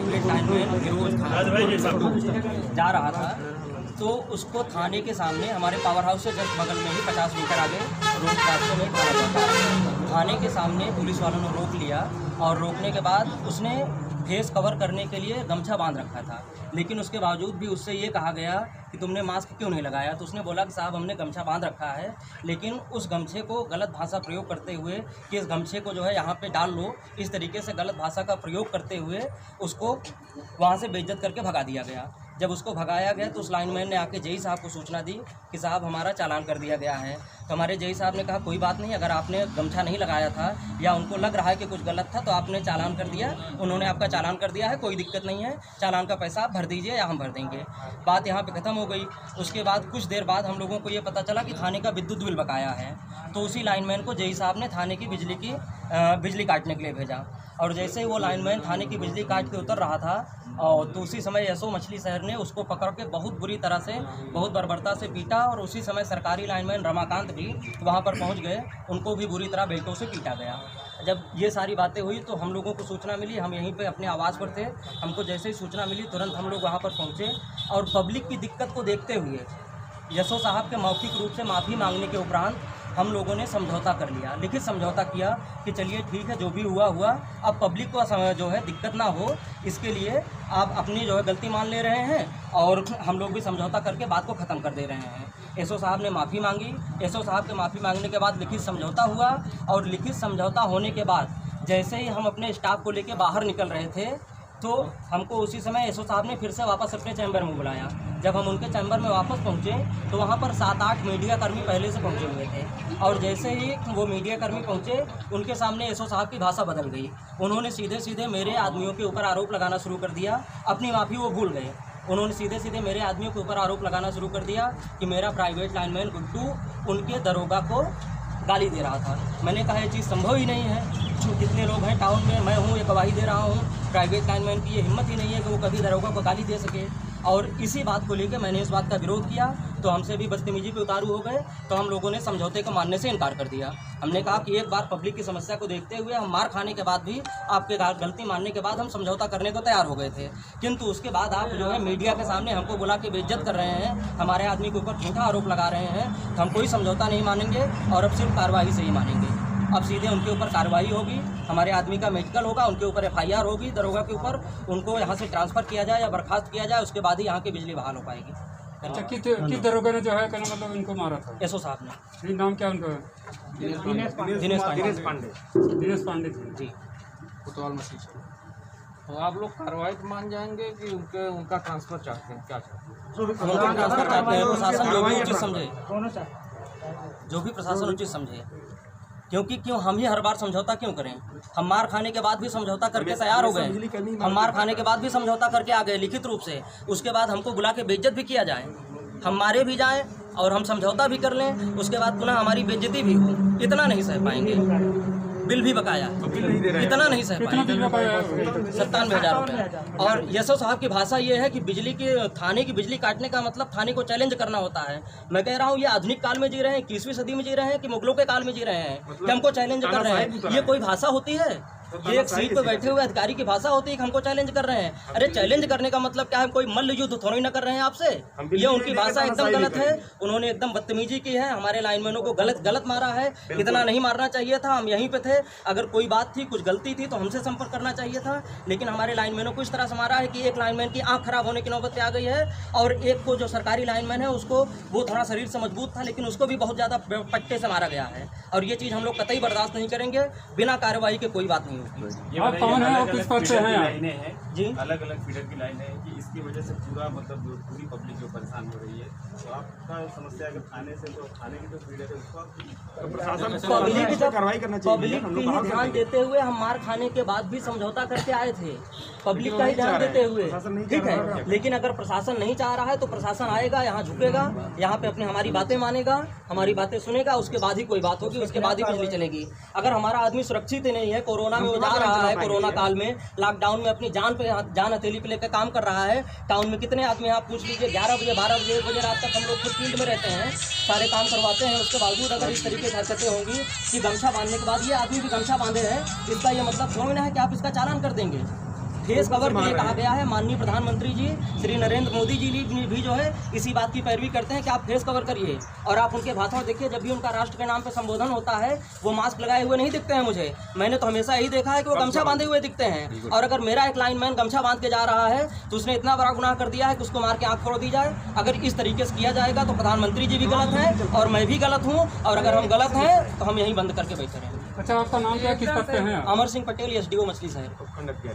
Private lineman Firoz Khan जा रहा था, तो उसको थाने के सामने हमारे पावर हाउस से जस्ट बगल में ही 50 मीटर आगे रोड रास्ते में थाना पड़ता है। थाने के सामने पुलिस वालों ने रोक लिया और रोकने के बाद उसने फेस कवर करने के लिए गमछा बांध रखा था, लेकिन उसके बावजूद भी उससे ये कहा गया कि तुमने मास्क क्यों नहीं लगाया। तो उसने बोला कि साहब हमने गमछा बांध रखा है, लेकिन उस गमछे को गलत भाषा प्रयोग करते हुए कि इस गमछे को जो है यहाँ पे डाल लो, इस तरीके से गलत भाषा का प्रयोग करते हुए उसको वहाँ से बेइज्जत करके भगा दिया गया। जब उसको भगाया गया तो उस लाइनमैन ने आके जेई साहब को सूचना दी कि साहब हमारा चालान कर दिया गया है। तो हमारे जेई साहब ने कहा कोई बात नहीं, अगर आपने गमछा नहीं लगाया था या उनको लग रहा है कि कुछ गलत था तो आपने चालान कर दिया, उन्होंने आपका चालान कर दिया है, कोई दिक्कत नहीं है, चालान का पैसा आप भर दीजिए या हम भर देंगे। बात यहाँ पे ख़त्म हो गई। उसके बाद कुछ देर बाद हम लोगों को ये पता चला कि थाने का विद्युत बिल बकाया है, तो उसी लाइनमैन को जेई साहब ने थाने की बिजली काटने के लिए भेजा। और जैसे ही वो लाइनमैन थाने की बिजली काट के उतर रहा था और तो उसी समय एसओ मछली शहर ने उसको पकड़ के बहुत बुरी तरह से, बहुत बर्बरता से पीटा। और उसी समय सरकारी लाइनमैन रमाकांत भी वहाँ पर पहुँच गए, उनको भी बुरी तरह बेल्टों से पीटा गया। जब ये सारी बातें हुई तो हम लोगों को सूचना मिली, हम यहीं पे अपने आवाज़ पर थे, हमको जैसे ही सूचना मिली तुरंत हम लोग वहाँ पर पहुँचे और पब्लिक की दिक्कत को देखते हुए एसओ साहब के मौखिक रूप से माफ़ी मांगने के उपरांत हम लोगों ने समझौता कर लिया, लिखित समझौता किया कि चलिए ठीक है, जो भी हुआ हुआ, अब पब्लिक को जो है दिक्कत ना हो, इसके लिए आप अपनी जो है गलती मान ले रहे हैं और हम लोग भी समझौता करके बात को ख़त्म कर दे रहे हैं। एसओ साहब ने माफ़ी मांगी। एसओ साहब के माफ़ी मांगने के बाद लिखित समझौता हुआ और लिखित समझौता होने के बाद जैसे ही हम अपने स्टाफ को लेकर बाहर निकल रहे थे तो हमको उसी समय एसओ साहब ने फिर से वापस अपने चैम्बर में बुलाया। जब हम उनके चैम्बर में वापस पहुंचे तो वहां पर 7-8 मीडियाकर्मी पहले से पहुंचे हुए थे और जैसे ही वो मीडियाकर्मी पहुंचे उनके सामने एसओ साहब की भाषा बदल गई। उन्होंने सीधे सीधे मेरे आदमियों के ऊपर आरोप लगाना शुरू कर दिया। अपनी माफ़ी वो भूल गए। उन्होंने सीधे सीधे मेरे आदमियों के ऊपर आरोप लगाना शुरू कर दिया कि मेरा प्राइवेट लाइनमैन गुड्डू उनके दरोगा को गाली दे रहा था। मैंने कहा ये चीज़ संभव ही नहीं है, कितने लोग हैं टाउन में, मैं हूँ, एक गवाही दे रहा हूँ, प्राइवेट लाइनमैन की ये हिम्मत ही नहीं है कि वो कभी दरोगा को गाली दे सके। और इसी बात को लेकर मैंने इस बात का विरोध किया तो हमसे भी बदतमीजी पे उतारू हो गए। तो हम लोगों ने समझौते को मानने से इनकार कर दिया। हमने कहा कि एक बार पब्लिक की समस्या को देखते हुए हम मार खाने के बाद भी, आपके गलती मानने के बाद हम समझौता करने को तैयार हो गए थे, किंतु उसके बाद आप जो है मीडिया के सामने हमको बुला के बेइज्जत कर रहे हैं, हमारे आदमी के ऊपर झूठा आरोप लगा रहे हैं। तो हम कोई समझौता नहीं मानेंगे और अब सिर्फ कार्रवाई से ही मानेंगे। अब सीधे उनके ऊपर कार्रवाई होगी, हमारे आदमी का मेडिकल होगा, उनके ऊपर एफआईआर होगी, दरोगा के ऊपर, उनको यहाँ से ट्रांसफ़र किया जाए या बर्खास्त किया जाए, उसके बाद ही यहाँ की बिजली बहाल हो पाएगी। अच्छा, किस दरोगा ने जो है कहना मतलब इनको मारा था? एसओ साहब ने। नाम क्या उनका? दिनेश पांडे जी, कोतवाल मछली। तो आप लोग कार्रवाई मान जाएंगे कि उनका ट्रांसफ़र चाहते हैं, क्या चाहते हैं? ट्रांसफ़र चाहते हैं, प्रशासन जो भी उचित समझे, जो भी प्रशासन उचित समझे। क्योंकि हम ही हर बार समझौता क्यों करें? हम मार खाने के बाद भी समझौता करके तैयार हो गए, हम मार खाने के बाद भी समझौता करके आ गए लिखित रूप से। उसके बाद हमको बुला के बेइज्जत भी किया जाए, हम मारे भी जाएं और हम समझौता भी कर लें, उसके बाद पुनः हमारी बेइज्जती भी हो, इतना नहीं सह पाएंगे। बिल भी बकाया, इतना नहीं सह पाएंगे। 97,000 रुपये। और एसओ साहब की भाषा ये है कि थाने की बिजली काटने का मतलब थाने को चैलेंज करना होता है। मैं कह रहा हूँ ये आधुनिक काल में जी रहे हैं, 21वीं सदी में जी रहे हैं कि मुगलों के काल में जी रहे हैं कि हमको चैलेंज कर रहे हैं? ये कोई भाषा होती है? ये एक सीट पे बैठे हुए अधिकारी की भाषा होती है कि हमको चैलेंज कर रहे हैं? अरे चैलेंज करने का मतलब क्या है? कोई मल्ल युद्ध थोड़ी ना कर रहे हैं आपसे। ये उनकी भाषा एकदम गलत है। उन्होंने एकदम बदतमीजी की है, हमारे लाइनमैनों को गलत मारा है। इतना नहीं मारना चाहिए था, हम यहीं पे थे। अगर कोई बात थी, कुछ गलती थी तो हमसे संपर्क करना चाहिए था, लेकिन हमारे लाइनमैनों को इस तरह से मारा है कि एक लाइनमैन की आँख खराब होने की नौबत पे आ गई है और एक को जो सरकारी लाइनमैन है उसको, वो थोड़ा शरीर से मजबूत था लेकिन उसको भी बहुत ज़्यादा पट्टे से मारा गया है। और ये चीज़ हम लोग कतई बर्दाश्त नहीं करेंगे। बिना कार्रवाई के कोई बात नहीं होगी। कौन है और किस पद से हैं? लाइनें हैं जी, अलग अलग फीडर की लाइन है कि इसकी वजह से पूरा मतलब पूरी पब्लिक जो परेशान हो रही है। तो आपका समस्या अगर थाने से, तो थाने की जो फीडर है उसको कार्रवाई करना चाहिए। पब्लिक की ही ध्यान देते हुए हम मार खाने के बाद भी समझौता करके आए थे, पब्लिक का ही ध्यान देते हुए, ठीक है। लेकिन अगर प्रशासन नहीं चाह रहा है तो प्रशासन आएगा, यहाँ झुकेगा, यहाँ पे अपनी हमारी बातें मानेगा, हमारी बातें सुनेगा, उसके बाद ही कोई बात होगी, उसके बाद ही बिजली चलेगी। अगर हमारा आदमी सुरक्षित ही नहीं है, कोरोना में वो जा रहा है, कोरोना काल में लॉकडाउन में अपनी जान हथेली पे लेकर काम कर रहा है। टाउन में कितने आदमी आप पूछ लीजिए, 11 बजे 12 बजे 1 बजे रात तक हम लोग खुद फील्ड में रहते हैं, सारे काम करवाते हैं। उसके बावजूद अगर इस तरीके की हरकतें होंगी कि गमछा बांधने के बाद ये आदमी भी गमछा बांधे हैं, इसका ये मतलब थोड़ी ना है कि आप इसका चालान कर देंगे। फेस कवर के लिए कहा गया है। माननीय प्रधानमंत्री जी श्री नरेंद्र मोदी जी भी जो है इसी बात की पैरवी करते हैं कि आप फेस कवर करिए। और आप उनके भाषण देखिए, जब भी उनका राष्ट्र के नाम पे संबोधन होता है वो मास्क लगाए हुए नहीं दिखते हैं मुझे। मैंने तो हमेशा यही देखा है कि वो गमछा बांधे हुए दिखते हैं। और अगर मेरा एक लाइनमैन गमछा बांध के जा रहा है तो उसने इतना बड़ा गुनाह कर दिया है कि उसको मार के आँख फोड़ दी जाए। अगर इस तरीके से किया जाएगा तो प्रधानमंत्री जी भी गलत हैं और मैं भी गलत हूँ। और अगर हम गलत हैं तो हम यहीं बंद करके बैठे रहेंगे। अच्छा, आपका नाम क्या है, किस पद पे हैं आप? अमर सिंह पटेल, SDO मछली शहर। कंडक्ट किया